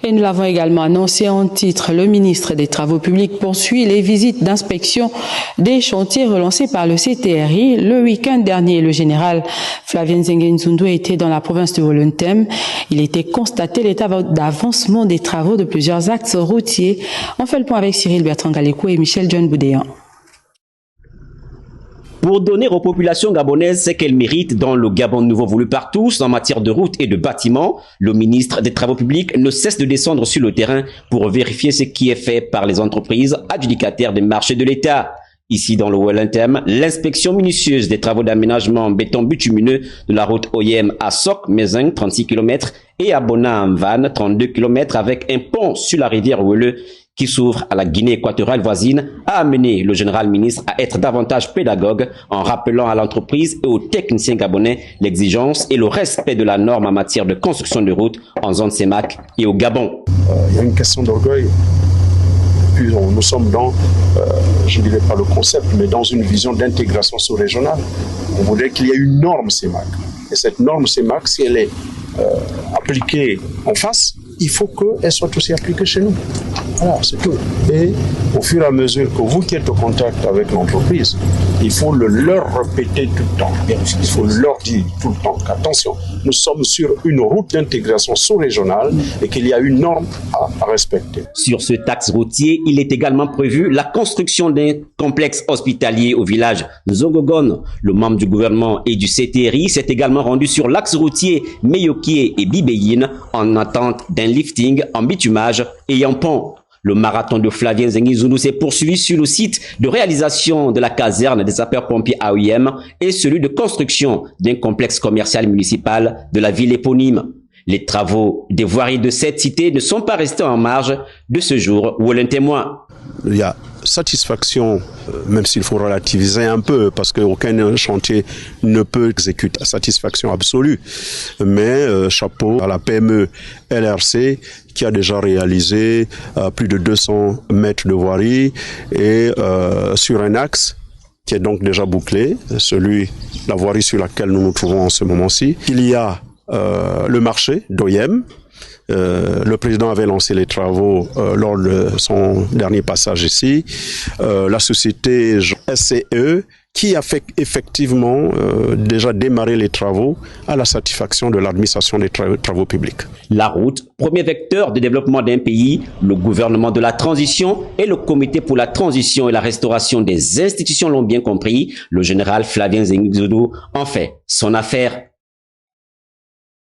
Et nous l'avons également annoncé en titre, le ministre des Travaux publics poursuit les visites d'inspection des chantiers relancés par le CTRI. Le week-end dernier, le général Flavien Zengue était dans la province de Wolontem. Il était constaté l'état d'avancement des travaux de plusieurs axes routiers. On fait le point avec Cyril Bertrand Galéco et Michel John Boudéan. Pour donner aux populations gabonaises ce qu'elles méritent dans le Gabon nouveau voulu par tous en matière de routes et de bâtiments, le ministre des Travaux publics ne cesse de descendre sur le terrain pour vérifier ce qui est fait par les entreprises adjudicataires des marchés de l'État. Ici, dans le Wolontem, l'inspection minutieuse des travaux d'aménagement en béton bitumineux de la route OIM à Sok-Mézing, 36 km, et à Bona-en-Van, 32 km, avec un pont sur la rivière Wele qui s'ouvre à la Guinée équatoriale voisine, a amené le général ministre à être davantage pédagogue en rappelant à l'entreprise et aux techniciens gabonais l'exigence et le respect de la norme en matière de construction de routes en zone CEMAC et au Gabon. Il y a une question d'orgueil. Puis nous sommes dans, je ne dirais pas le concept, mais dans une vision d'intégration sous-régionale. On voudrait qu'il y ait une norme CEMAC. Et cette norme CEMAC, si elle est appliquée en face, il faut qu'elle soit aussi appliquée chez nous. Voilà, c'est tout. Et au fur et à mesure que vous qui êtes au contact avec l'entreprise, il faut leur répéter tout le temps. Il faut leur dire tout le temps qu'attention, nous sommes sur une route d'intégration sous-régionale et qu'il y a une norme à respecter. Sur ce axe routier, il est également prévu la construction d'un complexe hospitalier au village Zogogon. Le membre du gouvernement et du CTRI s'est également rendu sur l'axe routier Meyokie et Bibéine en attente d'un lifting en bitumage et en pont. Le marathon de Flavien Zengue s'est poursuivi sur le site de réalisation de la caserne des sapeurs-pompiers AOIM et celui de construction d'un complexe commercial municipal de la ville éponyme. Les travaux des voiries de cette cité ne sont pas restés en marge de ce jour où l'un témoin. Il y a satisfaction, même s'il faut relativiser un peu, parce qu'aucun chantier ne peut exécuter satisfaction absolue. Mais chapeau à la PME LRC qui a déjà réalisé plus de 200 mètres de voirie et sur un axe qui est donc déjà bouclé, la voirie sur laquelle nous nous trouvons en ce moment-ci. Il y a le marché d'OIM. Le président avait lancé les travaux lors de son dernier passage ici. La société SCE qui a fait effectivement déjà démarré les travaux à la satisfaction de l'administration des travaux publics. La route, premier vecteur de développement d'un pays, le gouvernement de la transition et le comité pour la transition et la restauration des institutions l'ont bien compris. Le général Flavien Zengue en fait son affaire.